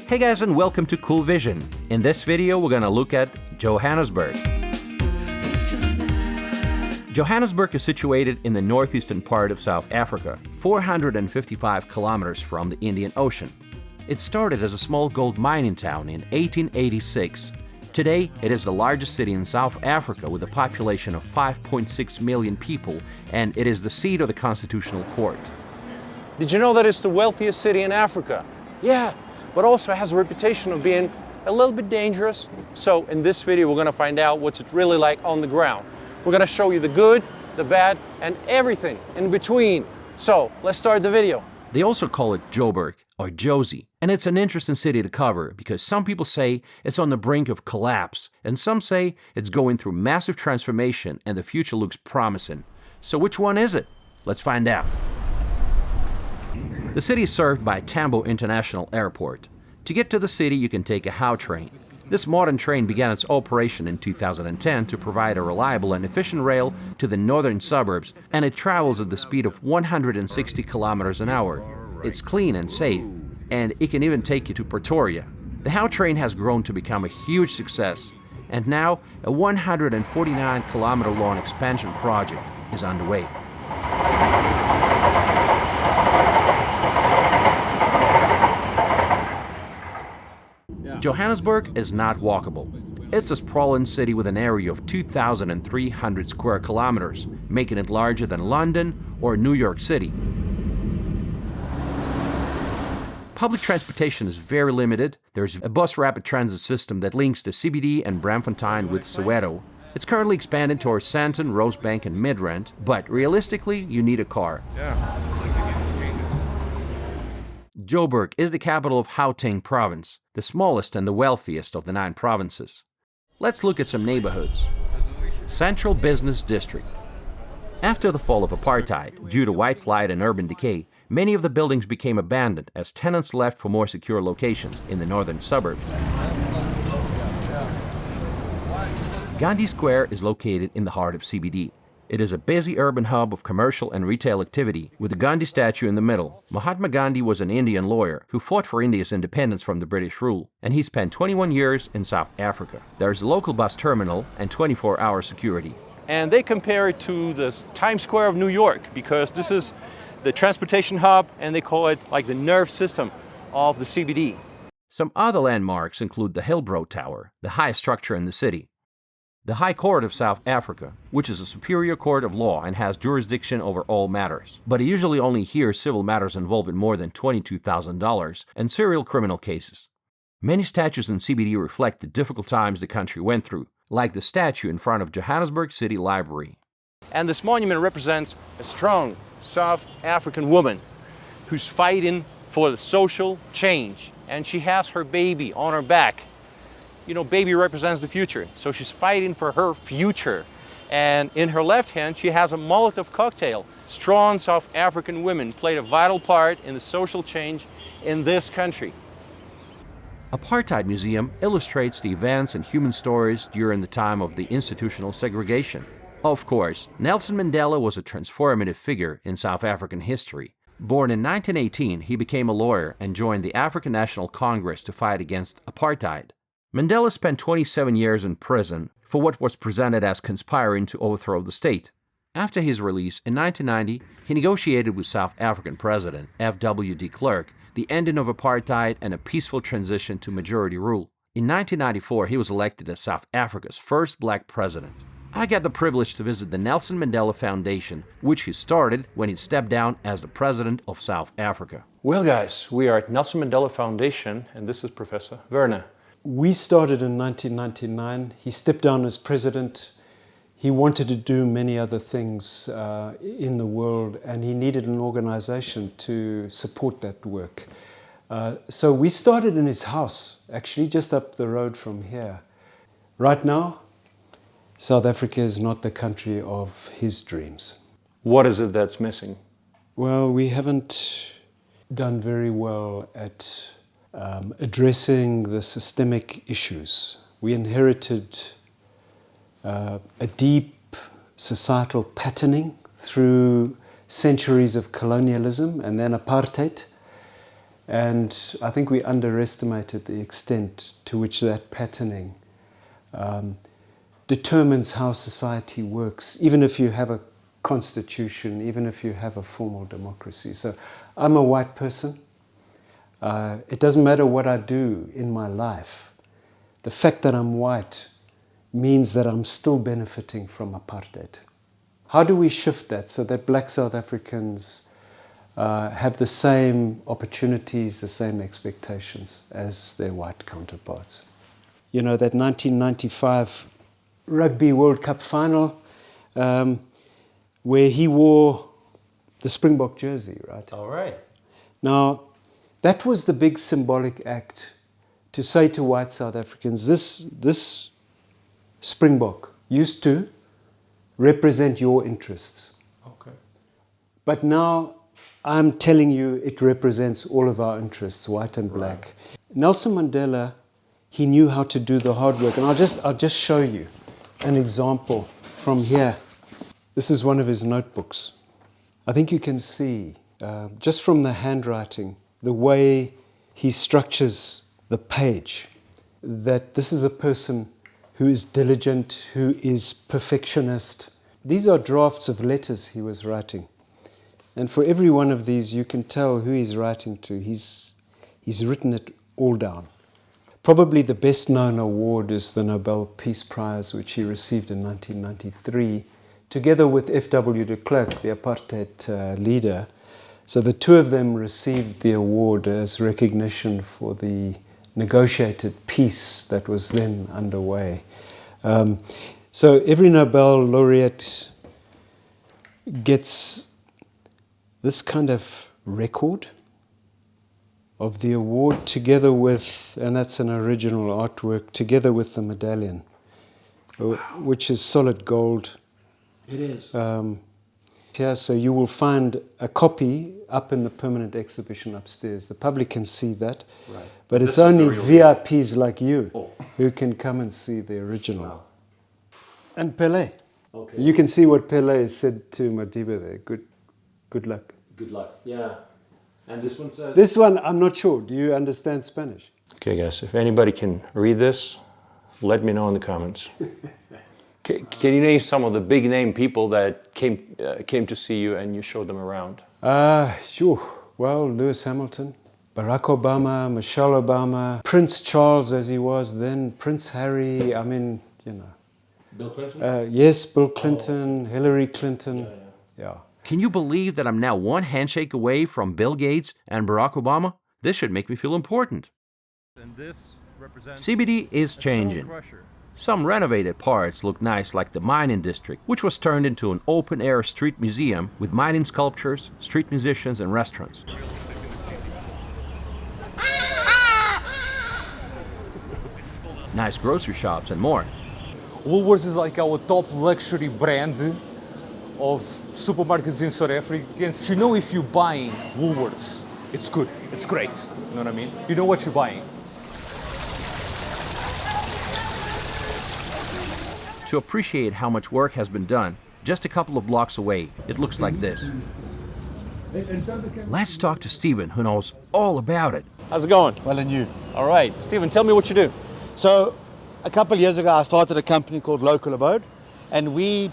Hey guys, and welcome to Cool Vision. In this video, we're gonna look at Johannesburg. Johannesburg is situated in the northeastern part of South Africa, 455 kilometers from the Indian Ocean. It started as a small gold mining town in 1886. Today, it is the largest city in South Africa with a population of 5.6 million people, and it is the seat of the Constitutional Court. Did you know that it's the wealthiest city in Africa? Yeah, but also has a reputation of being a little bit dangerous. So in this video, we're gonna find out what's it really like on the ground. We're gonna show you the good, the bad, and everything in between. So let's start the video. They also call it Joburg or Jozi, and it's an interesting city to cover because some people say it's on the brink of collapse, and some say it's going through massive transformation and the future looks promising. So which one is it? Let's find out. The city is served by Tambo International Airport. To get to the city, you can take a HOW train. This modern train began its operation in 2010 to provide a reliable and efficient rail to the northern suburbs, and it travels at the speed of 160 kilometers an hour. It's clean and safe, and it can even take you to Pretoria. The HOW train has grown to become a huge success, and now a 149-kilometer-long expansion project is underway. Johannesburg is not walkable. It's a sprawling city with an area of 2,300 square kilometers, making it larger than London or New York City. Public transportation is very limited. There's a bus rapid transit system that links the CBD and Braamfontein with Soweto. It's currently expanding towards Sandton, Rosebank, and Midrand, but realistically, you need a car. Joburg is the capital of Gauteng province, the smallest and the wealthiest of the 9 provinces. Let's look at some neighborhoods. Central Business District. After the fall of apartheid, due to white flight and urban decay, many of the buildings became abandoned as tenants left for more secure locations in the northern suburbs. Gandhi Square is located in the heart of CBD. It is a busy urban hub of commercial and retail activity, with the Gandhi statue in the middle. Mahatma Gandhi was an Indian lawyer who fought for India's independence from the British rule, and he spent 21 years in South Africa. There's a local bus terminal and 24-hour security. And they compare it to the Times Square of New York because this is the transportation hub, and they call it like the nerve system of the CBD. Some other landmarks include the Hillbrow Tower, the highest structure in the city. The High Court of South Africa, which is a superior court of law and has jurisdiction over all matters, but it usually only hears civil matters involving more than $22,000 and serial criminal cases. Many statues in CBD reflect the difficult times the country went through, like the statue in front of Johannesburg City Library. And this monument represents a strong South African woman who's fighting for the social change, and she has her baby on her back. You know, baby represents the future, so she's fighting for her future. And in her left hand, she has a Molotov cocktail. Strong South African women played a vital part in the social change in this country. Apartheid Museum illustrates the events and human stories during the time of the institutional segregation. Of course, Nelson Mandela was a transformative figure in South African history. Born in 1918, he became a lawyer and joined the African National Congress to fight against apartheid. Mandela spent 27 years in prison for what was presented as conspiring to overthrow the state. After his release in 1990, he negotiated with South African President F.W. de Klerk the ending of apartheid and a peaceful transition to majority rule. In 1994, he was elected as South Africa's first black president. I got the privilege to visit the Nelson Mandela Foundation, which he started when he stepped down as the president of South Africa. Well guys, we are at Nelson Mandela Foundation, and this is Professor Werner. We started in 1999. He stepped down as president. He wanted to do many other things in the world, and he needed an organization to support that work. So we started in his house, actually just up the road from here. Right now, South Africa is not the country of his dreams. What is it that's missing? Well, we haven't done very well at addressing the systemic issues. We inherited a deep societal patterning through centuries of colonialism and then apartheid. And I think we underestimated the extent to which that patterning determines how society works, even if you have a constitution, even if you have a formal democracy. So I'm a white person. It doesn't matter what I do in my life. The fact that I'm white means that I'm still benefiting from apartheid. How do we shift that so that black South Africans have the same opportunities, the same expectations as their white counterparts? You know, that 1995 Rugby World Cup final, where he wore the Springbok jersey, right? All right. Now, that was the big symbolic act to say to white South Africans, this Springbok used to represent your interests. Okay. But now I'm telling you it represents all of our interests, white and black. Right. Nelson Mandela, he knew how to do the hard work. And I'll just show you an example from here. This is one of his notebooks. I think you can see, just from the handwriting, the way he structures the page, that this is a person who is diligent, who is perfectionist. These are drafts of letters he was writing. And for every one of these, you can tell who he's writing to. He's written it all down. Probably the best known award is the Nobel Peace Prize, which he received in 1993, together with F.W. de Klerk, the apartheid leader. So the two of them received the award as recognition for the negotiated peace that was then underway. So every Nobel laureate gets this kind of record of the award together with, and that's an original artwork, together with the medallion, which is solid gold. It is. Yeah, so you will find a copy up in the permanent exhibition upstairs. The public can see that, Right. but it's only VIPs like you who can come and see the original. Wow. And Pelé. Okay. You can see what Pelé said to Madiba there. Good luck. Good luck. Yeah. And this one says... This one, I'm not sure. Do you understand Spanish? Okay, guys, if anybody can read this, let me know in the comments. Can you name some of the big name people that came to see you and you showed them around? Sure. Well, Lewis Hamilton, Barack Obama, Michelle Obama, Prince Charles as he was then, Prince Harry, I mean, you know. Bill Clinton? Yes, Bill Clinton, Hillary Clinton. Yeah. Can you believe that I'm now one handshake away from Bill Gates and Barack Obama? This should make me feel important. And this represents CBD is changing. Some renovated parts look nice, like the mining district, which was turned into an open-air street museum with mining sculptures, street musicians and restaurants. Nice grocery shops and more. Woolworths is like our top luxury brand of supermarkets in South Africa. You know, if you're buying Woolworths, it's good, it's great, you know what I mean? You know what you're buying. To appreciate how much work has been done, just a couple of blocks away, it looks like this. Let's talk to Stephen, who knows all about it. How's it going? Well, and you? All right. Stephen, tell me what you do. So, a couple of years ago, I started a company called Local Abode, and we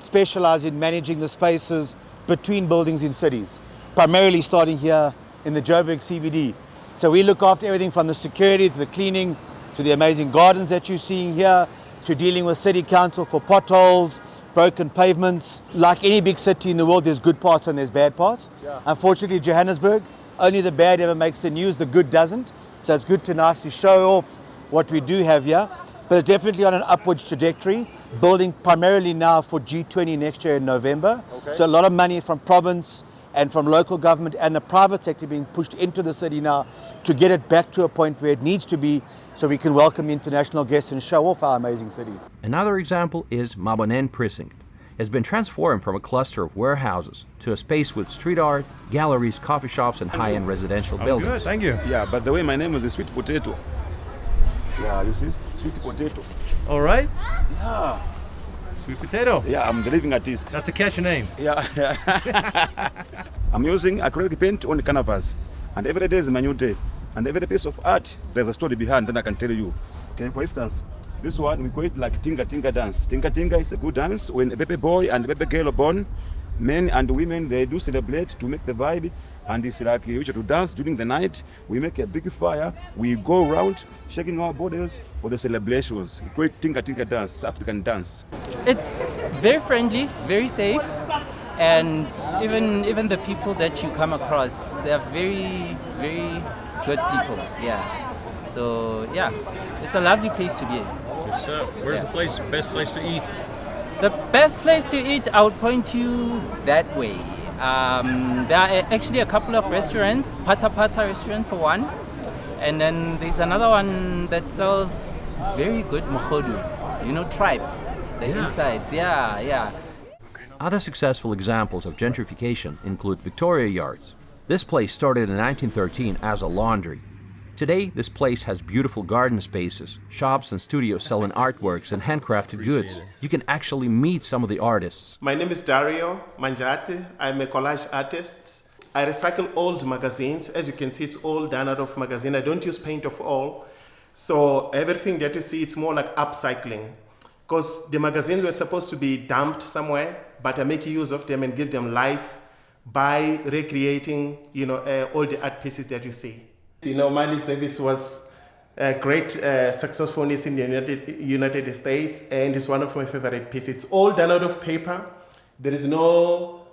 specialize in managing the spaces between buildings in cities, primarily starting here in the Joburg CBD. So we look after everything from the security to the cleaning to the amazing gardens that you're seeing here, to dealing with city council for potholes, broken pavements. Like any big city in the world, there's good parts and there's bad parts. Yeah. Unfortunately, Johannesburg, only the bad ever makes the news, the good doesn't. So it's good to nicely show off what we do have here. But it's definitely on an upwards trajectory, building primarily now for G20 next year in November. Okay. So a lot of money from province and from local government and the private sector being pushed into the city now to get it back to a point where it needs to be, so we can welcome international guests and show off our amazing city. Another example is Mabonen Precinct. It's been transformed from a cluster of warehouses to a space with street art, galleries, coffee shops, and high-end residential buildings. Good, thank you. Yeah, but the way my name is a sweet potato. Yeah, you see? Sweet potato. All right. Yeah. Sweet potato. Yeah, I'm the living artist. That's a catchy name. Yeah. I'm using acrylic paint on canvas. And every day is a new day. And every piece of art, there's a story behind that I can tell you. Okay, for instance, this one we call it like Tinga Tinga dance. Tinga Tinga is a good dance when a baby boy and a baby girl are born. Men and women, they do celebrate to make the vibe. And it's like we to dance during the night. We make a big fire. We go around shaking our bodies for the celebrations. We call it Tinga Tinga dance, South African dance. It's very friendly, very safe, and even the people that you come across, they are very, very good people. Yeah. So yeah, it's a lovely place to be. Good stuff. Where's the best place to eat? The best place to eat, I would point you that way. There are actually a couple of restaurants, Pata Pata restaurant for one, and then there's another one that sells very good mochodu, tripe, the insides, yeah. Other successful examples of gentrification include Victoria Yards. This place started in 1913 as a laundry. Today, this place has beautiful garden spaces, shops and studios selling artworks and handcrafted goods. You can actually meet some of the artists. My name is Dario Manjate. I'm a collage artist. I recycle old magazines. As you can see, it's all done out of magazine. I don't use paint of all. So everything that you see, it's more like upcycling. Because the magazines were supposed to be dumped somewhere, but I make use of them and give them life by recreating, all the art pieces that you see. Miles Davis was a great saxophonist in the United States, and it's one of my favorite pieces. It's all done out of paper. There is no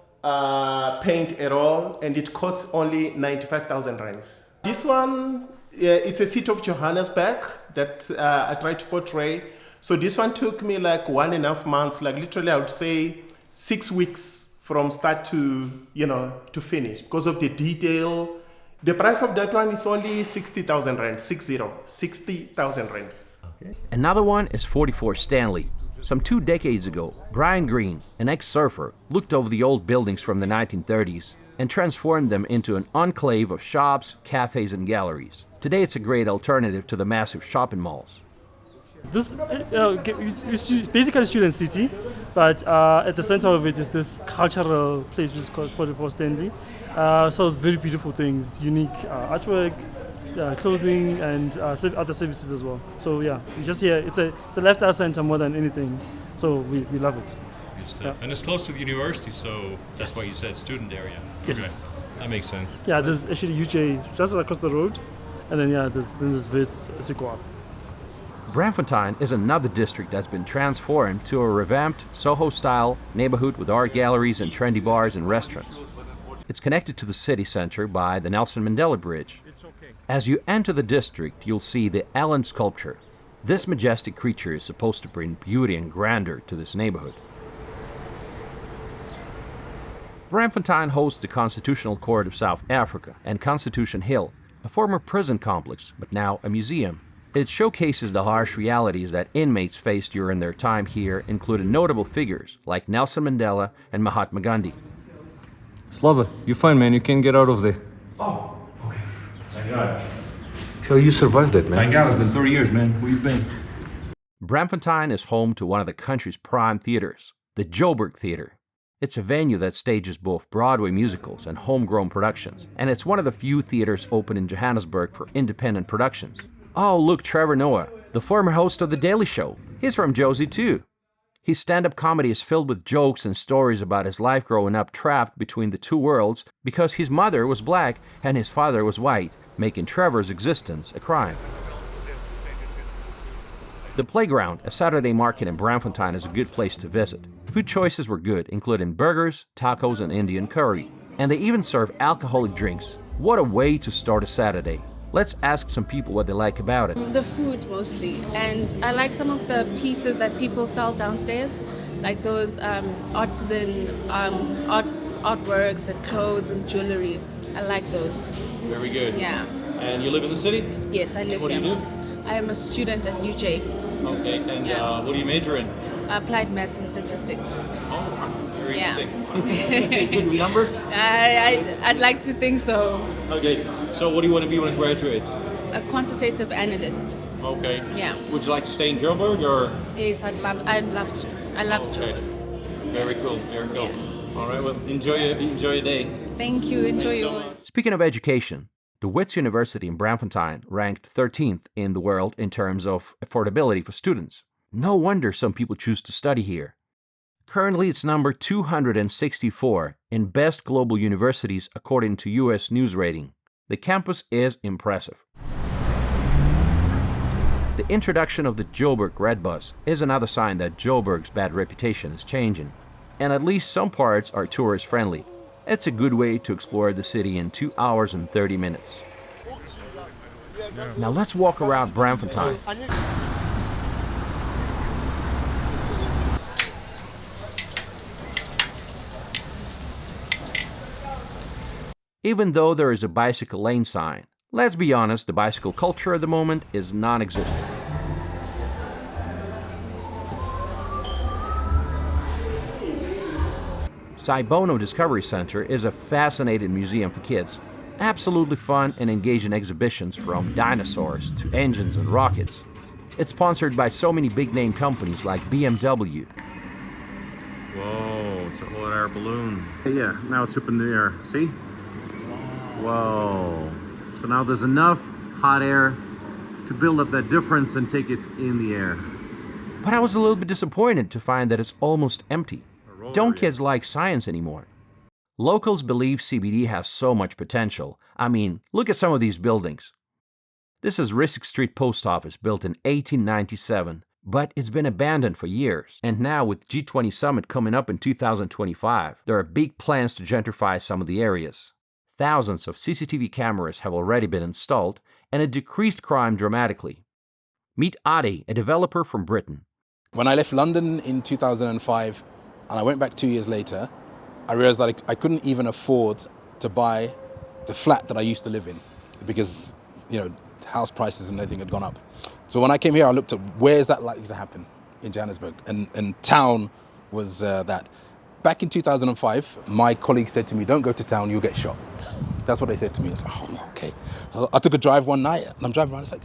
paint at all, and it costs only 95,000 rands. This one, it's a city of Johannesburg that I try to portray. So this one took me like 1.5 months, like literally I would say 6 weeks from start to, to finish because of the detail. The price of that one is only 60,000 rand, 60,000 rands. Okay. Another one is 44 Stanley. Some 2 decades ago, Brian Green, an ex-surfer, looked over the old buildings from the 1930s and transformed them into an enclave of shops, cafes, and galleries. Today it's a great alternative to the massive shopping malls. This is basically a student city, but at the center of it is this cultural place which is called 44 Stanley. Sells very beautiful things, unique artwork, clothing, and other services as well. So yeah, we just here. It's a left art center more than anything. So we love it. Good stuff. Yeah. And it's close to the university, so that's why you said student area. Yes. Okay. That makes sense. Yeah, there's actually UJ just across the road, and then there's Wits as you go up. Braamfontein is another district that's been transformed to a revamped Soho-style neighborhood with art galleries and trendy bars and restaurants. It's connected to the city center by the Nelson Mandela Bridge. As you enter the district, you'll see the Ellen sculpture. This majestic creature is supposed to bring beauty and grandeur to this neighborhood. Braamfontein hosts the Constitutional Court of South Africa and Constitution Hill, a former prison complex, but now a museum. It showcases the harsh realities that inmates faced during their time here, including notable figures like Nelson Mandela and Mahatma Gandhi. Slava, you're fine, man. You can't get out of there. Oh, okay. Thank God. So you survived it, man. Thank God. It's been 30 years, man. Where you been? Braamfontein is home to one of the country's prime theaters, the Joburg Theater. It's a venue that stages both Broadway musicals and homegrown productions, and it's one of the few theaters open in Johannesburg for independent productions. Oh, look, Trevor Noah, the former host of The Daily Show. He's from Jozi too. His stand-up comedy is filled with jokes and stories about his life growing up trapped between the two worlds because his mother was black and his father was white, making Trevor's existence a crime. The Playground, a Saturday market in Braamfontein, is a good place to visit. The food choices were good, including burgers, tacos, and Indian curry. And they even serve alcoholic drinks. What a way to start a Saturday. Let's ask some people what they like about it. The food mostly, and I like some of the pieces that people sell downstairs, like those artisan artworks, the clothes and jewelry. I like those. Very good. Yeah. And you live in the city? Yes, I live here. What do you do? I am a student at UJ. Okay, and what do you major in? Applied maths and statistics. Oh, very interesting. Take good numbers? I'd like to think so. Okay, so what do you want to be when you graduate? A quantitative analyst. Okay. Yeah. Would you like to stay in Joburg or? Yes, I'd love to. I love Joburg. Very cool. Very cool. Yeah. All right. Well, enjoy your day. Thank you. Enjoy yours. Speaking of education, The Wits University in Braamfontein ranked 13th in the world in terms of affordability for students. No wonder some people choose to study here. Currently, it's number 264 in best global universities according to US News Rating. The campus is impressive. The introduction of the Joburg Red Bus is another sign that Joburg's bad reputation is changing, and at least some parts are tourist-friendly. It's a good way to explore the city in 2 hours and 30 minutes. Now let's walk around Braamfontein. Even though there is a bicycle lane sign, let's be honest, the bicycle culture at the moment is non-existent. Saibono Discovery Center is a fascinating museum for kids. Absolutely fun and engaging exhibitions from dinosaurs to engines and rockets. It's sponsored by so many big-name companies like BMW. Whoa, it's a hot air balloon. Yeah, now it's up in the air. See? Whoa. So now there's enough hot air to build up that difference and take it in the air. But I was a little bit disappointed to find that it's almost empty. Don't kids like science anymore? Locals believe CBD has so much potential. I mean, look at some of these buildings. This is Richest Street Post Office, built in 1897, but it's been abandoned for years. And now with G20 Summit coming up in 2025, there are big plans to gentrify some of the areas. Thousands of CCTV cameras have already been installed, and it decreased crime dramatically. Meet Ade, a developer from Britain. When I left London in 2005, and I went back 2 years later, I realized that I couldn't even afford to buy the flat that I used to live in because, house prices and everything had gone up. So when I came here, I looked at where is that likely to happen in Johannesburg, and town was that. Back in 2005, my colleague said to me, don't go to town, you'll get shot. That's what they said to me. I was like, oh, okay. I took a drive one night and I'm driving around, it's like,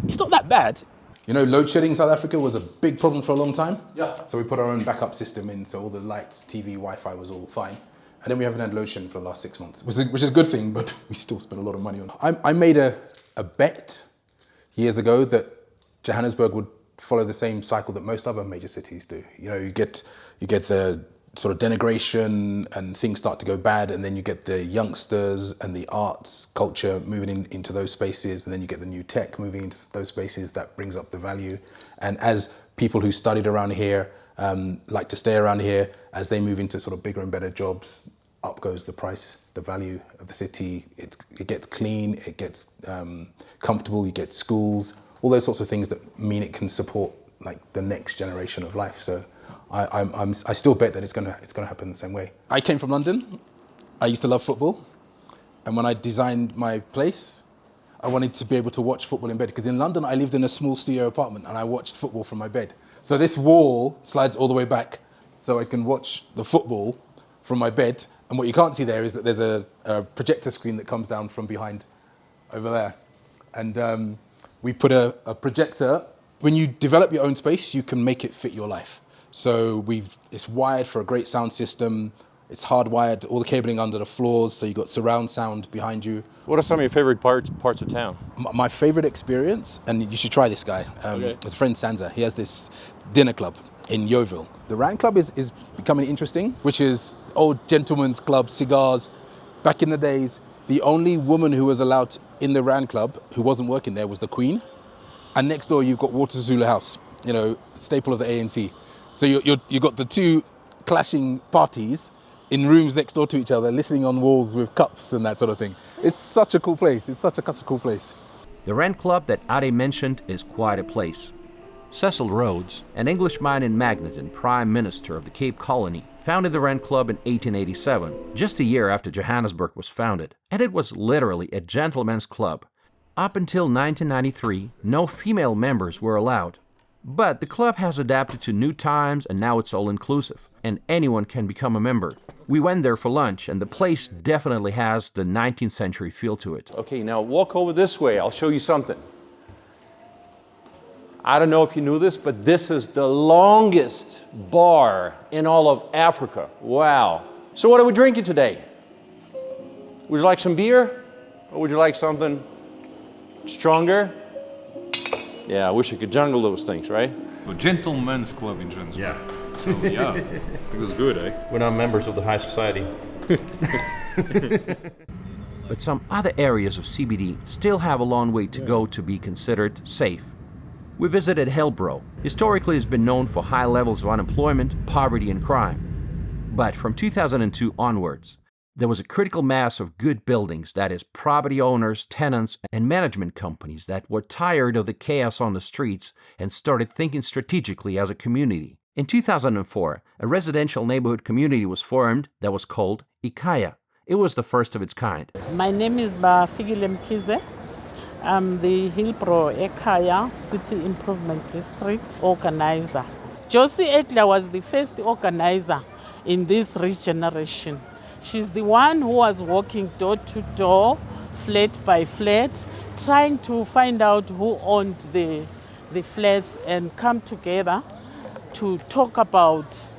it's not that bad. Load shedding in South Africa was a big problem for a long time. Yeah. So we put our own backup system in, so all the lights, TV, Wi-Fi was all fine. And then we haven't had load shedding for the last 6 months, which is a good thing, but we still spend a lot of money on it. I made a bet years ago that Johannesburg would follow the same cycle that most other major cities do. You get the sort of denigration and things start to go bad, and then you get the youngsters and the arts culture moving into those spaces, and then you get the new tech moving into those spaces. That brings up the value. And as people who studied around here like to stay around here, as they move into sort of bigger and better jobs, up goes the price, the value of the city. It gets clean, it gets comfortable, you get schools, all those sorts of things that mean it can support like the next generation of life. So I still bet that it's gonna happen the same way. I came from London. I used to love football, and when I designed my place, I wanted to be able to watch football in bed, because in London I lived in a small studio apartment and I watched football from my bed. So this wall slides all the way back so I can watch the football from my bed, and what you can't see there is that there's a projector screen that comes down from behind over there. And we put a projector. When you develop your own space, you can make it fit your life. So it's wired for a great sound system. It's hardwired, all the cabling under the floors, so you've got surround sound behind you. What are some of your favorite parts of town? My favorite experience, and you should try this guy, his friend Sansa. He has this dinner club in Yeovil. The Rand Club is becoming interesting, which is old gentleman's club, cigars. Back in the days, the only woman who was allowed in the Rand Club who wasn't working there was the Queen. And next door you've got Water Zulu House, staple of the ANC. So you got the two clashing parties in rooms next door to each other, listening on walls with cups and that sort of thing. It's such a cool place. It's such a cool place. The Rand Club that Ade mentioned is quite a place. Cecil Rhodes, an English mining magnate and Prime Minister of the Cape Colony, founded the Rand Club in 1887, just a year after Johannesburg was founded. And it was literally a gentleman's club. Up until 1993, no female members were allowed. But the club has adapted to new times, and now it's all-inclusive, and anyone can become a member. We went there for lunch, and the place definitely has the 19th century feel to it. Okay, now walk over this way. I'll show you something. I don't know if you knew this, but this is the longest bar in all of Africa. Wow. So what are we drinking today? Would you like some beer? Or would you like something stronger? Yeah, I wish I could jungle those things, right? A gentleman's club in Johannesburg. Yeah. So yeah, it was good, eh? We're not members of the high society. But some other areas of CBD still have a long way to go to be considered safe. We visited Hillbrow. Historically, it's been known for high levels of unemployment, poverty, and crime. But from 2002 onwards, there was a critical mass of good buildings, that is, property owners, tenants, and management companies that were tired of the chaos on the streets and started thinking strategically as a community. In 2004, a residential neighborhood community was formed that was called Ikaya. It was the first of its kind. My name is Bafigile Mkize. I'm the Hillbrow Ekaya City Improvement District organizer. Jozi Etla was the first organizer in this regeneration. She's the one who was walking door to door, flat by flat, trying to find out who owned the flats and come together to talk about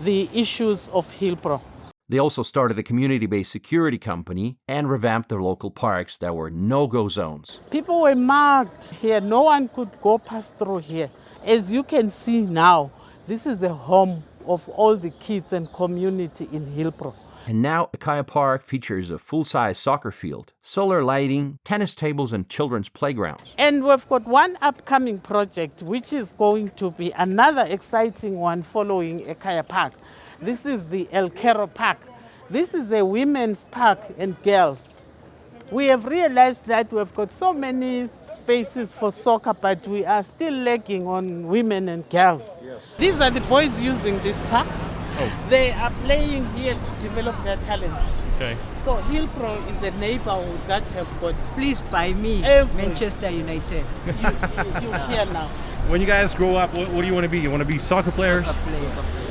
the issues of Hillbrow. They also started a community-based security company and revamped their local parks that were no-go zones. People were marked here. No one could go past through here. As you can see now, this is a home of all the kids and community in Hillbrow. And now Ikaya Park features a full-size soccer field, solar lighting, tennis tables, and children's playgrounds. And we've got one upcoming project, which is going to be another exciting one following Ikaya Park. This is the El Cairo Park. This is a women's park and girls. We have realized that we've got so many spaces for soccer, but we are still lacking on women and girls. Yes. These are the boys using this park. Oh. They are playing here to develop their talents. Okay. So Hillbrow is a neighborhood that have got... Please by me, Manchester United. You see, you're here now. When you guys grow up, what do you want to be? You want to be soccer players? Soccer player.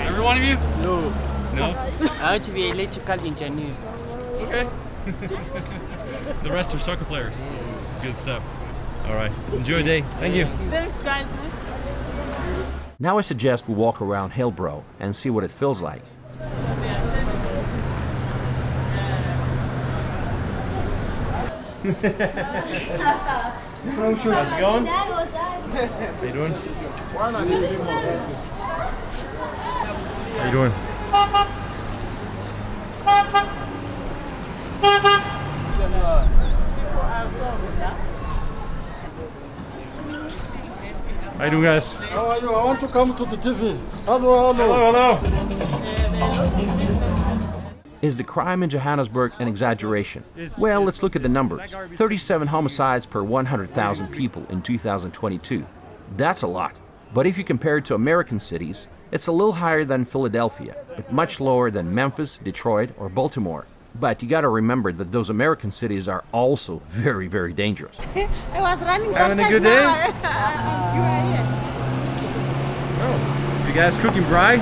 Every one of you? No. No? I want to be an electrical engineer. Okay. The rest are soccer players. Yes. Good stuff. All right. Enjoy your day. Thank you. Thanks, guys. Now I suggest we walk around Hillbrow and see what it feels like. How's it going? How you doing? How you doing? How you doing, guys? How are you? I want to come to the TV. Hello, hello. Hello, hello. Is the crime in Johannesburg an exaggeration? Well, let's look at the numbers. 37 homicides per 100,000 people in 2022. That's a lot. But if you compare it to American cities, it's a little higher than Philadelphia, but much lower than Memphis, Detroit, or Baltimore. But you gotta remember that those American cities are also very, very dangerous. I was running Having a good day? Oh, you guys cooking braai?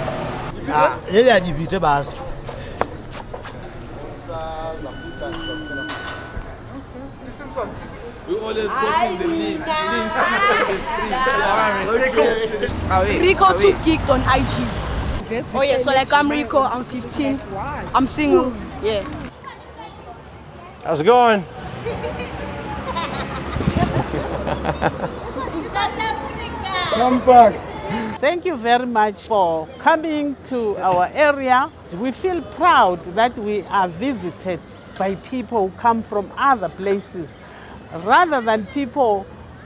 We always put in the link Rico too geeked on IG. Oh yeah, so like I'm Rico, I'm 15, I'm single, yeah. How's it going? Come back. Thank you very much for coming to our area. We feel proud that we are visited by people who come from other places, rather than people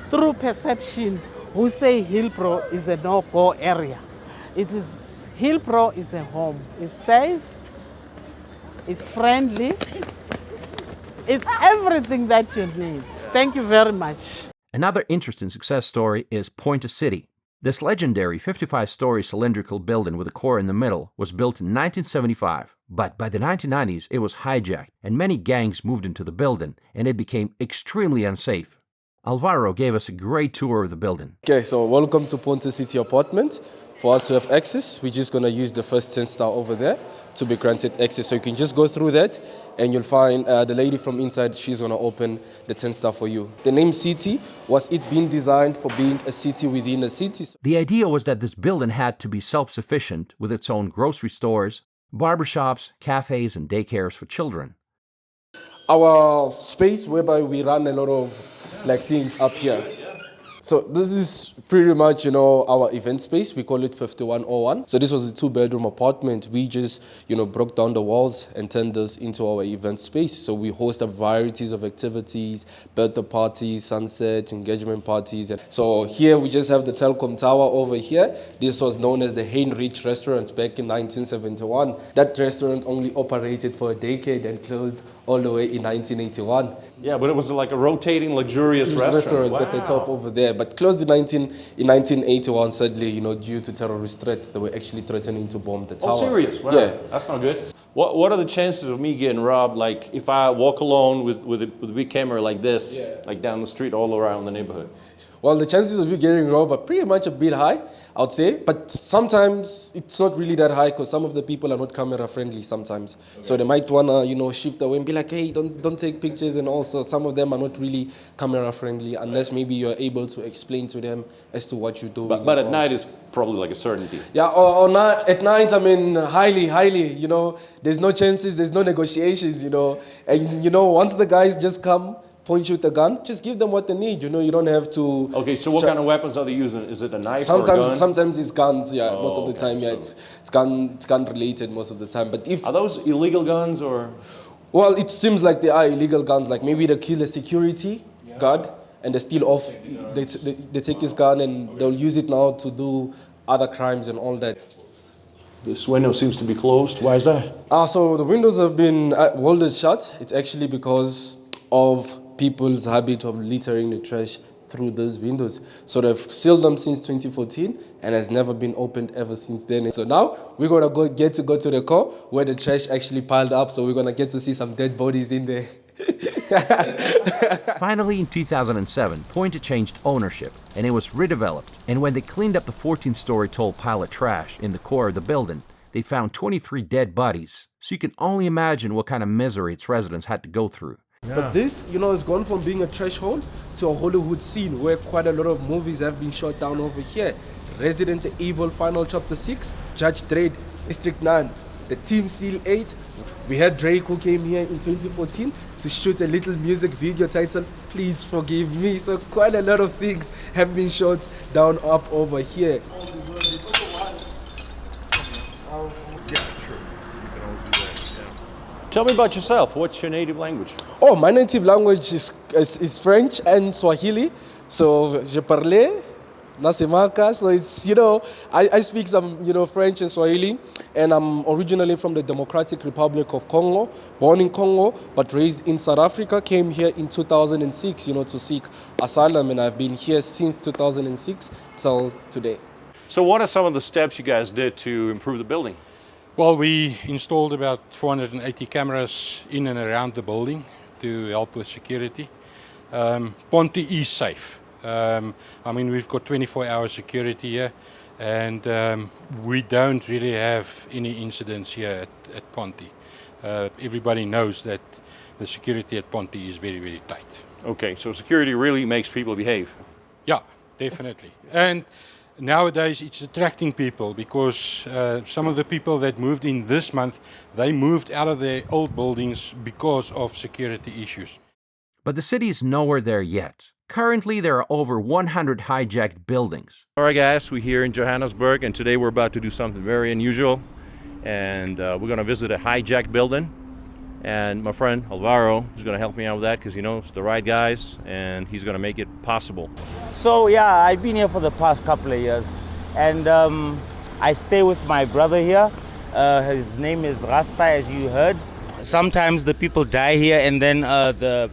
through perception who say Hillbrow is a no-go area. Hillbrow is a home. It's safe, it's friendly, it's everything that you need. Thank you very much. Another interesting success story is Pointer City. This legendary 55-story cylindrical building with a core in the middle was built in 1975, but by the 1990s it was hijacked and many gangs moved into the building and it became extremely unsafe. Alvaro gave us a great tour of the building. Okay, so welcome to Pointer City Apartment. For us to have access, we're just going to use the first turnstile over there to be granted access. So you can just go through that and you'll find the lady from inside, she's going to open the turnstile for you. The name City was it being designed for being a city within a city. The idea was that this building had to be self-sufficient with its own grocery stores, barbershops, cafes, and daycares for children. our space whereby we run a lot of like things up here. So this is pretty much, you know, our event space. We call it 5101. So this was a 2-bedroom apartment. We just, you know, broke down the walls and turned this into our event space. So we host a varieties of activities, birthday parties, sunset, engagement parties. And so here we just have the Telkom Tower over here. This was known as the Richest restaurant back in 1971. That restaurant only operated for a decade and closed all the way in 1981. Yeah, but it was like a rotating, luxurious restaurant. At the top over there, but closed in 1981. Sadly, you know, due to terrorist threat, they were actually threatening to bomb the tower. Oh, serious? Wow. Yeah, that's not good. What are the chances of me getting robbed? Like if I walk alone with a big camera like this, like down the street, all around the neighborhood? Well, the chances of you getting robbed are pretty much a bit high, I would say. But sometimes it's not really that high because some of the people are not camera friendly sometimes. Okay. So they might wanna, you know, shift away and be like, hey, don't take pictures. And also some of them are not really camera friendly unless maybe you're able to explain to them as to what you're doing. But at night it's probably like a certainty. Yeah, at night, I mean, highly, you know, there's no chances, there's no negotiations, you know. And, you know, once the guys just come, point you with a gun, just give them what they need, you know, you don't have to... Okay, so what kind of weapons are they using? Is it a knife sometimes, or a gun? Sometimes it's guns, yeah, most of the okay, time, yeah, so it's gun related most of the time. But if... Are those illegal guns or...? Well, it seems like they are illegal guns, like maybe they kill a security guard and they steal off, they take his gun and they'll use it now to do other crimes and all that. This window seems to be closed. Why is that? So the windows have been welded shut. It's actually because of people's habit of littering the trash through those windows. So they've sealed them since 2014 and has never been opened ever since then. So now we're gonna get to go to the car where the trash actually piled up. So we're gonna get to see some dead bodies in there. Finally, in 2007, Pointer changed ownership and it was redeveloped. And when they cleaned up the 14-story tall pile of trash in the core of the building, they found 23 dead bodies. So you can only imagine what kind of misery its residents had to go through. Yeah. But this, you know, has gone from being a trash hole to a Hollywood scene where quite a lot of movies have been shot down over here. Resident Evil Final Chapter 6, Judge Dredd, District 9, the Team Seal 8. We had Drake who came here in 2014 to shoot a little music video titled Please Forgive Me. So quite a lot of things have been shot down up over here. Tell me about yourself. What's your native language? Oh, my native language is French and Swahili. So, je parle, nasemaka. So it's, you know, I speak some, you know, French and Swahili. And I'm originally from the Democratic Republic of Congo, born in Congo, but raised in South Africa. Came here in 2006, you know, to seek asylum. And I've been here since 2006 till today. So what are some of the steps you guys did to improve the building? Well, we installed about 480 cameras in and around the building to help with security. Ponte is safe. I mean, we've got 24-hour security here, and we don't really have any incidents here at Ponte. Everybody knows that the security at Ponte is very, very tight. Okay, so security really makes people behave. Yeah, definitely. And nowadays it's attracting people because some of the people that moved in this month, they moved out of their old buildings because of security issues. But the city is nowhere there yet. Currently, there are over 100 hijacked buildings. All right, guys, we're here in Johannesburg, and today we're about to do something very unusual. And we're going to visit a hijacked building. And my friend Alvaro is going to help me out with that because he knows the right guys, and he's going to make it possible. So yeah, I've been here for the past couple of years, and I stay with my brother here. His name is Rasta, as you heard. Sometimes the people die here, and then the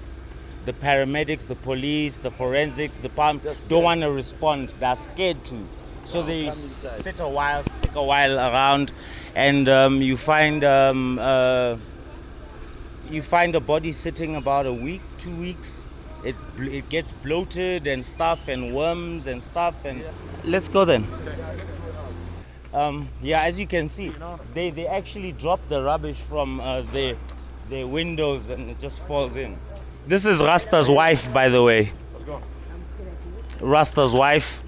paramedics, the police, the forensics, the don't want to respond. They're scared to, so they sit a while, stick a while around, and you find a body sitting about a week, 2 weeks. It gets bloated and stuff and worms and stuff. And let's go then. Yeah, as you can see, they actually drop the rubbish from their windows and it just falls in. This is Rasta's wife, by the way. Let's go. Rasta's wife.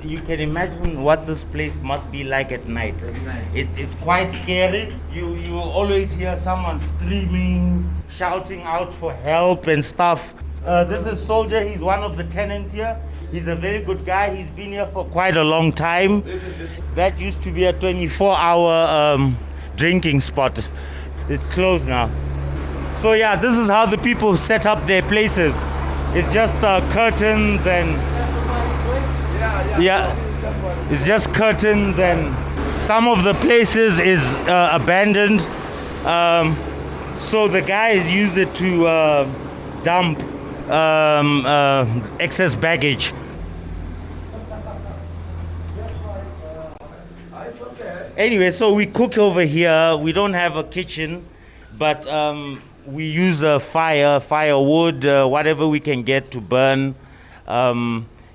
you can imagine what this place must be like at night. It's quite scary. You always hear someone screaming, shouting out for help and stuff. This is Soldier. He's one of the tenants here. He's a very good guy. He's been here for quite a long time. That used to be a 24-hour drinking spot. It's closed now. So yeah, this is how the people set up their places. It's just curtains and it's just curtains, and some of the places is abandoned. So the guys use it to dump excess baggage. Anyway, so we cook over here. We don't have a kitchen, but we use firewood, whatever we can get to burn.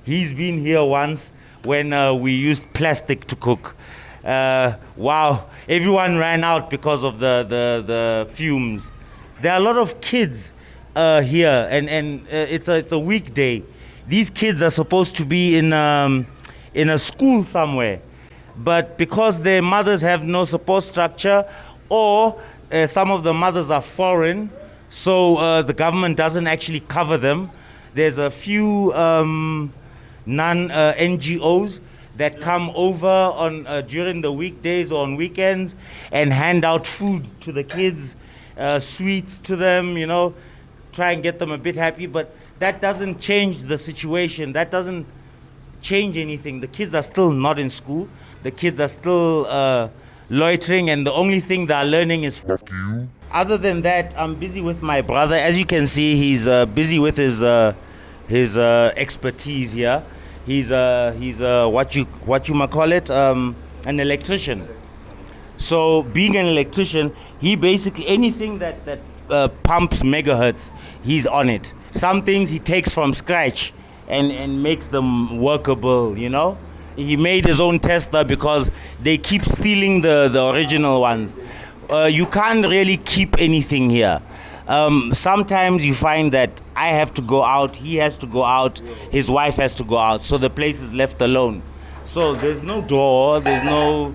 He's been here once when we used plastic to cook. Wow, everyone ran out because of the fumes. There are a lot of kids here, and it's a weekday. These kids are supposed to be in a school somewhere, but because their mothers have no support structure, or some of the mothers are foreign, so the government doesn't actually cover them. There's a few non-NGOs that come over on during the weekdays or on weekends and hand out food to the kids, sweets to them, you know, try and get them a bit happy. But that doesn't change the situation. That doesn't change anything. The kids are still not in school. The kids are still loitering, and the only thing they're learning is fuck you. Other than that, I'm busy with my brother. As you can see, he's busy with his expertise here. He's what you might call it, an electrician. So being an electrician, he basically anything that pumps megahertz, he's on it. Some things he takes from scratch and makes them workable, you know. He made his own tester because they keep stealing the original ones. You can't really keep anything here. Sometimes you find that I have to go out, he has to go out, his wife has to go out, so the place is left alone. So there's no door, there's no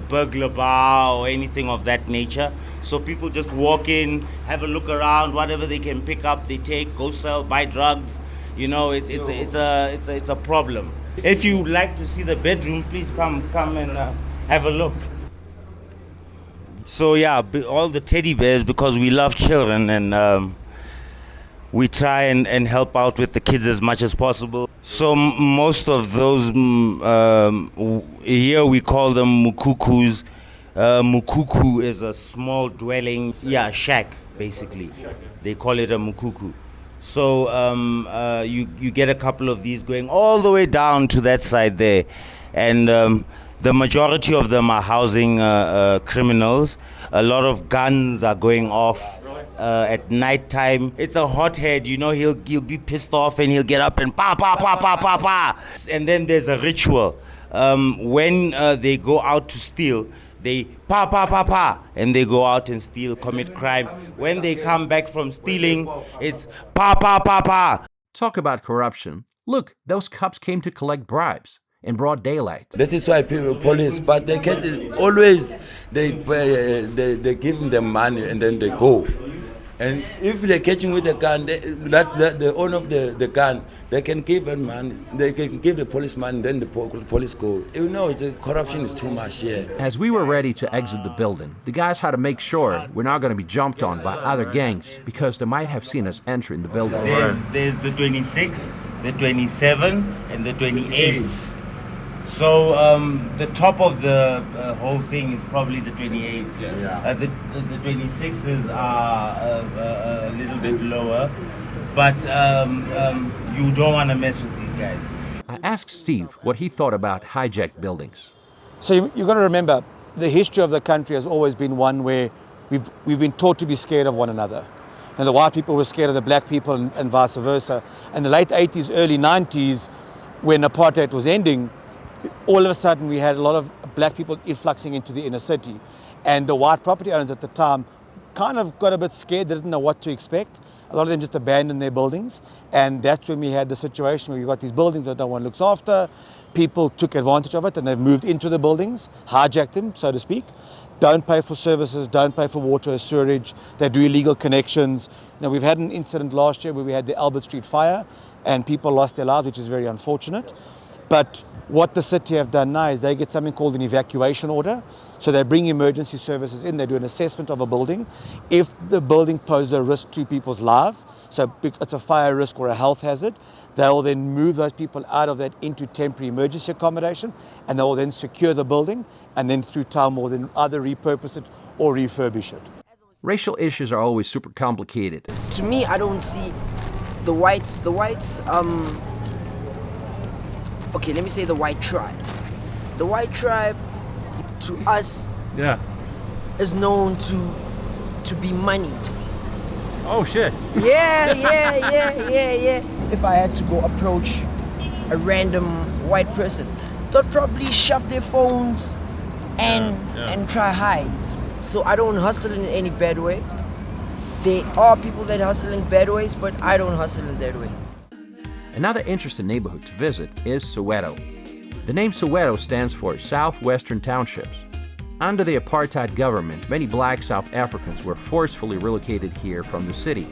burglar bar or anything of that nature. So people just walk in, have a look around, whatever they can pick up, they take, go sell, buy drugs. You know, it's a problem. If you like to see the bedroom, please come and have a look. So yeah, all the teddy bears, because we love children, and we try and help out with the kids as much as possible. So most of those here we call them mukukus. Mukuku is a small dwelling, shack basically. They call it a mukuku. So you get a couple of these going all the way down to that side there, and the majority of them are housing criminals. A lot of guns are going off at night time. It's a hothead, you know. He'll be pissed off and he'll get up and pa pa pa pa pa pa. And then there's a ritual when they go out to steal. They pa pa pa pa, and they go out and steal, commit crime. When they come back from stealing, it's pa pa pa pa. Talk about corruption. Look, those cops came to collect bribes in broad daylight. That is why people police, but they can't always. They give them money and then they go. And if they catch him with a gun, the owner of the gun, they can give them money. They can give the police money, then the police go. You know, the corruption is too much here. As we were ready to exit the building, the guys had to make sure we're not going to be jumped on by other gangs, because they might have seen us entering the building. There's the 26, the 27, and the 28. So the top of the whole thing is probably the 28s. The 26s are a little bit lower, but you don't want to mess with these guys. I asked Steve what he thought about hijacked buildings. So you've got to remember, the history of the country has always been one where we've been taught to be scared of one another. And the white people were scared of the black people and vice versa. In the late 80s, early 90s, when apartheid was ending, all of a sudden we had a lot of black people influxing into the inner city, and the white property owners at the time kind of got a bit scared. They didn't know what to expect. A lot of them just abandoned their buildings. And that's when we had the situation where you got these buildings that no one looks after. People took advantage of it and they've moved into the buildings, hijacked them, so to speak. Don't pay for services, don't pay for water, sewerage. They do illegal connections. Now, we've had an incident last year where we had the Albert Street fire and people lost their lives, which is very unfortunate. But what the city have done now is they get something called an evacuation order. So they bring emergency services in, they do an assessment of a building. If the building poses a risk to people's lives, so it's a fire risk or a health hazard, they will then move those people out of that into temporary emergency accommodation, and they will then secure the building, and then through time will then either repurpose it or refurbish it. Racial issues are always super complicated. To me, I don't see the whites, okay, let me say the white tribe. The white tribe, to us, is known to be moneyed. Oh shit. Yeah. If I had to go approach a random white person, they'd probably shove their phones and try hide. So I don't hustle in any bad way. There are people that hustle in bad ways, but I don't hustle in that way. Another interesting neighborhood to visit is Soweto. The name Soweto stands for Southwestern Townships. Under the apartheid government, many black South Africans were forcefully relocated here from the city.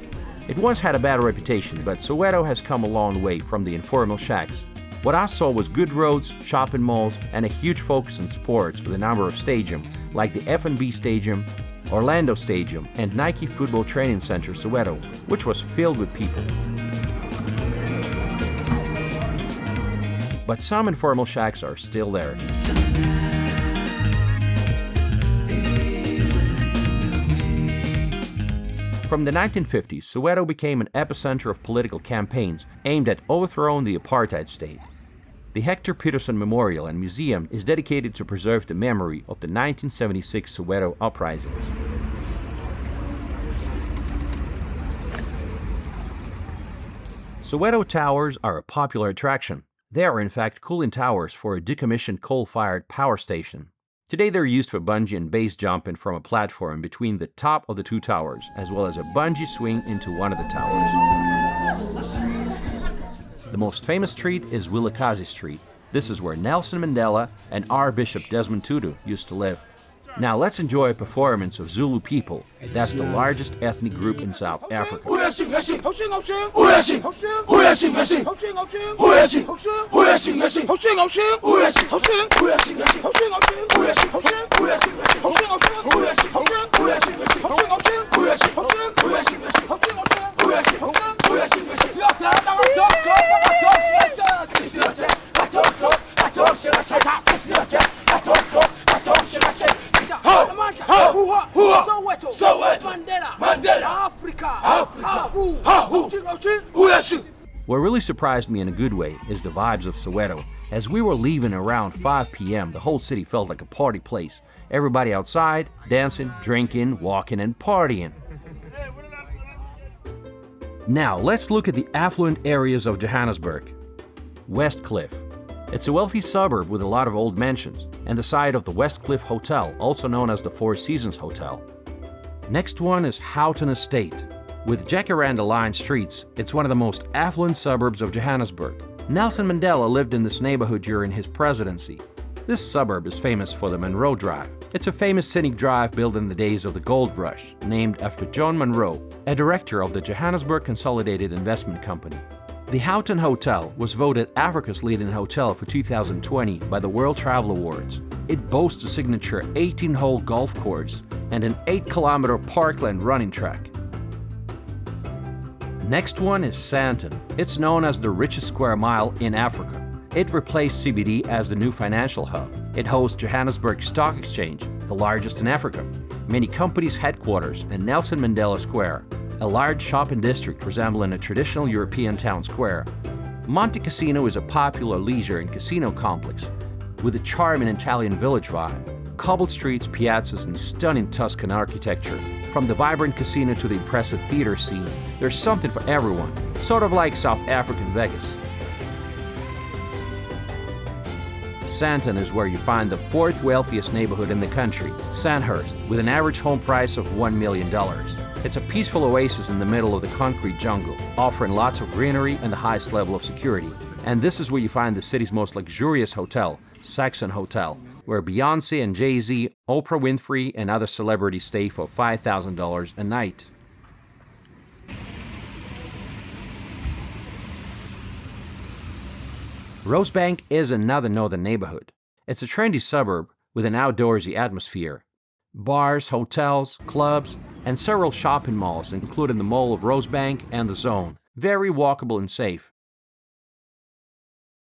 It once had a bad reputation, but Soweto has come a long way from the informal shacks. What I saw was good roads, shopping malls, and a huge focus on sports with a number of stadiums, like the F&B Stadium, Orlando Stadium, and Nike Football Training Center Soweto, which was filled with people. But some informal shacks are still there. From the 1950s, Soweto became an epicenter of political campaigns aimed at overthrowing the apartheid state. The Hector Peterson Memorial and Museum is dedicated to preserve the memory of the 1976 Soweto uprisings. Soweto towers are a popular attraction. They are in fact cooling towers for a decommissioned coal-fired power station. Today they're used for bungee and base jumping from a platform between the top of the two towers, as well as a bungee swing into one of the towers. The most famous street is Willakazi Street. This is where Nelson Mandela and Archbishop Desmond Tutu used to live. Now let's enjoy a performance of Zulu people. That's the largest ethnic group in South Africa. What really surprised me in a good way is the vibes of Soweto. As we were leaving around 5 p.m., the whole city felt like a party place. Everybody outside, dancing, drinking, walking, and partying. Now, let's look at the affluent areas of Johannesburg. Westcliff. It's a wealthy suburb with a lot of old mansions, and the site of the Westcliff Hotel, also known as the Four Seasons Hotel. Next one is Houghton Estate. With jacaranda-lined streets, it's one of the most affluent suburbs of Johannesburg. Nelson Mandela lived in this neighborhood during his presidency. This suburb is famous for the Monroe Drive. It's a famous scenic drive built in the days of the gold rush, named after John Monroe, a director of the Johannesburg Consolidated Investment Company. The Houghton Hotel was voted Africa's leading hotel for 2020 by the World Travel Awards. It boasts a signature 18-hole golf course and an 8-kilometer parkland running track. Next one is Sandton. It's known as the richest square mile in Africa. It replaced CBD as the new financial hub. It hosts Johannesburg Stock Exchange, the largest in Africa, many companies' headquarters, and Nelson Mandela Square, a large shopping district resembling a traditional European town square. Monte Casino is a popular leisure and casino complex with a charming Italian village vibe, cobbled streets, piazzas, and stunning Tuscan architecture. From the vibrant casino to the impressive theater scene, there's something for everyone, sort of like South African Vegas. Sandton is where you find the fourth wealthiest neighborhood in the country, Sandhurst, with an average home price of $1 million. It's a peaceful oasis in the middle of the concrete jungle, offering lots of greenery and the highest level of security. And this is where you find the city's most luxurious hotel, Saxon Hotel, where Beyonce and Jay-Z, Oprah Winfrey, and other celebrities stay for $5,000 a night. Rosebank is another northern neighborhood. It's a trendy suburb with an outdoorsy atmosphere. Bars, hotels, clubs, and several shopping malls, including the Mall of Rosebank and the Zone. Very walkable and safe.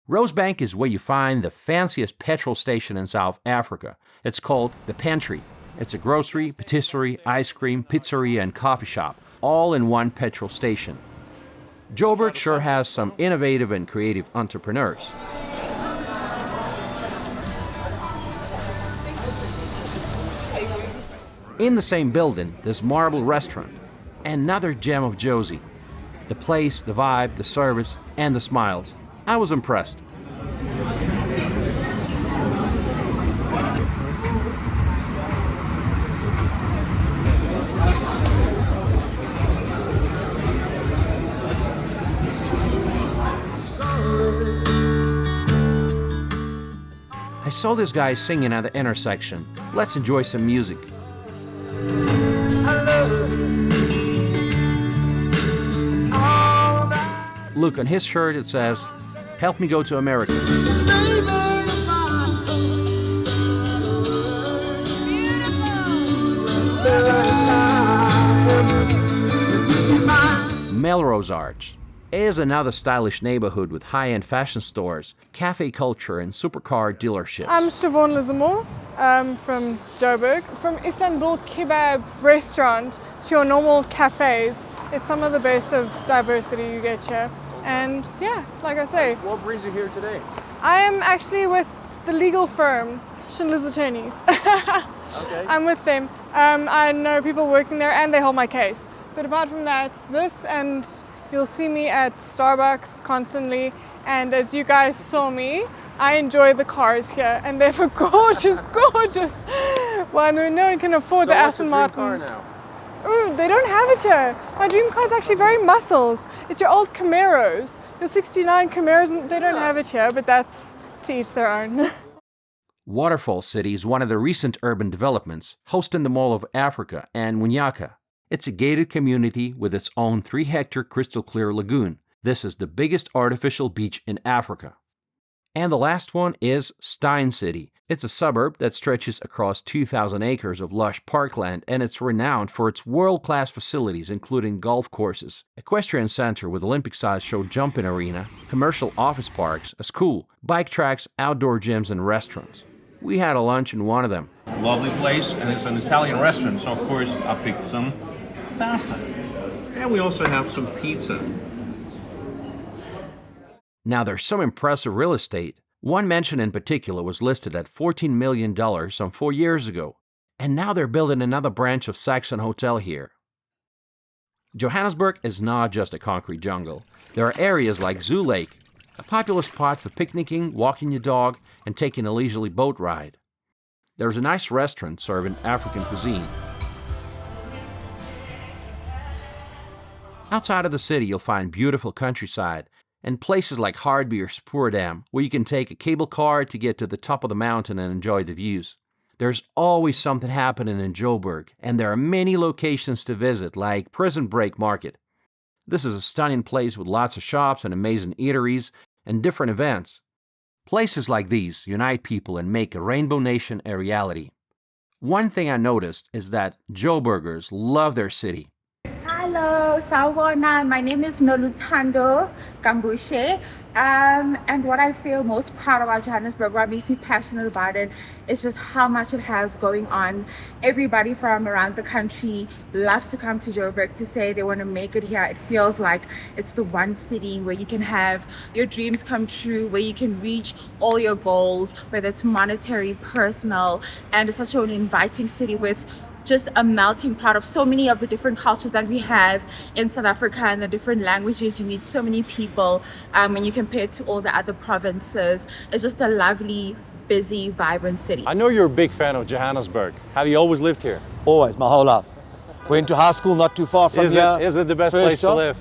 Rosebank is where you find the fanciest petrol station in South Africa. It's called The Pantry. It's a grocery, patisserie, ice cream, pizzeria, and coffee shop, all in one petrol station. Joburg sure has some innovative and creative entrepreneurs. In the same building, there's Marble Restaurant, another gem of Jozi. The place, the vibe, the service, and the smiles. I was impressed. I saw this guy singing at the intersection. Let's enjoy some music. Look, on his shirt it says, "Help me go to America." Melrose Arch is another stylish neighborhood with high-end fashion stores, cafe culture, and supercar dealerships. I'm Siobhan Lizamore from Joburg. From Istanbul Kebab restaurant to your normal cafes, it's some of the best of diversity you get here. And yeah, like I say. What brings you here today? I am actually with the legal firm, Schindler's Attorneys. Okay. I'm with them. I know people working there and they hold my case. But apart from that, this, and you'll see me at Starbucks constantly. And as you guys saw me, I enjoy the cars here, and they're gorgeous, gorgeous. Well, no one can afford the Aston Martins. Car now? Ooh, they don't have it here. My dream car is actually very muscles. It's your old Camaros, your 69 Camaros, and they don't have it here, but that's to each their own. Waterfall City is one of the recent urban developments, hosting the Mall of Africa and Munyaka. It's a gated community with its own 3-hectare crystal clear lagoon. This is the biggest artificial beach in Africa. And the last one is Stein City. It's a suburb that stretches across 2,000 acres of lush parkland, and it's renowned for its world-class facilities, including golf courses, equestrian center with Olympic-sized show jumping arena, commercial office parks, a school, bike tracks, outdoor gyms, and restaurants. We had a lunch in one of them. Lovely place, and it's an Italian restaurant, so of course I picked some pasta. And we also have some pizza. Now there's some impressive real estate. One mansion in particular was listed at $14 million some 4 years ago, and now they're building another branch of Saxon Hotel here. Johannesburg is not just a concrete jungle. There are areas like Zoo Lake, a popular spot for picnicking, walking your dog, and taking a leisurely boat ride. There's a nice restaurant serving African cuisine. Outside of the city, you'll find beautiful countryside, and places like Hardby or Spoordam, where you can take a cable car to get to the top of the mountain and enjoy the views. There's always something happening in Joburg, and there are many locations to visit, like Prison Break Market. This is a stunning place with lots of shops and amazing eateries and different events. Places like these unite people and make a Rainbow Nation a reality. One thing I noticed is that Joburgers love their city. Hello, Sawubona. My name is Noluthando Gambushe. And what I feel most proud about Johannesburg, what makes me passionate about it, is just how much it has going on. Everybody from around the country loves to come to Joburg to say they want to make it here. It feels like it's the one city where you can have your dreams come true, where you can reach all your goals, whether it's monetary, personal, and it's such an inviting city with just a melting pot of so many of the different cultures that we have in South Africa and the different languages. You meet so many people when you compare it to all the other provinces. It's just a lovely busy, vibrant city. I know you're a big fan of Johannesburg. Have you always lived here? Always, my whole life. Went to high school not too far from here. Is it the best First place to job. live?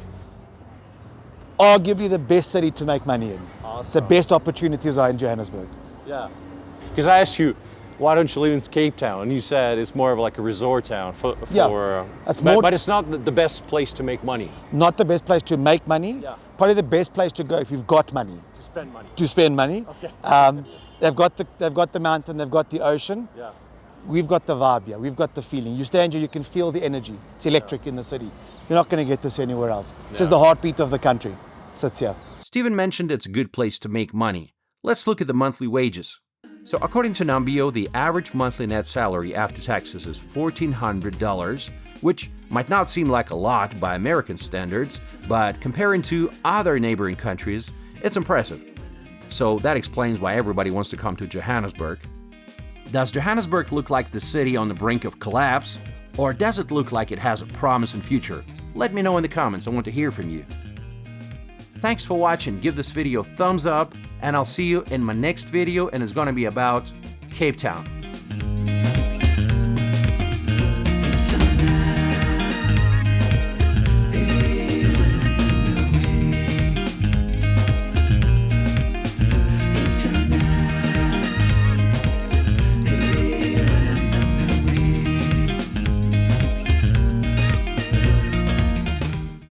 Arguably the best city to make money in. Awesome. The best opportunities are in Johannesburg. Yeah. Because I asked you, why don't you live in Cape Town? And you said it's more of like a resort town but it's not the best place to make money. Not the best place to make money. Yeah. Probably the best place to go if you've got money. To spend money. To spend money. Okay. They've got the mountain, they've got the ocean. Yeah. We've got the vibe here, we've got the feeling. You stand here, you can feel the energy. It's electric in the city. You're not going to get this anywhere else. This is the heartbeat of the country. Sits here. Stephen mentioned it's a good place to make money. Let's look at the monthly wages. So according to Nambio, the average monthly net salary after taxes is $1,400, which might not seem like a lot by American standards, but comparing to other neighboring countries, it's impressive. So that explains why everybody wants to come to Johannesburg. Does Johannesburg look like the city on the brink of collapse, or does it look like it has a promising future? Let me know in the comments, I want to hear from you. Thanks for watching, give this video a thumbs up, and I'll see you in my next video, and it's gonna be about Cape Town.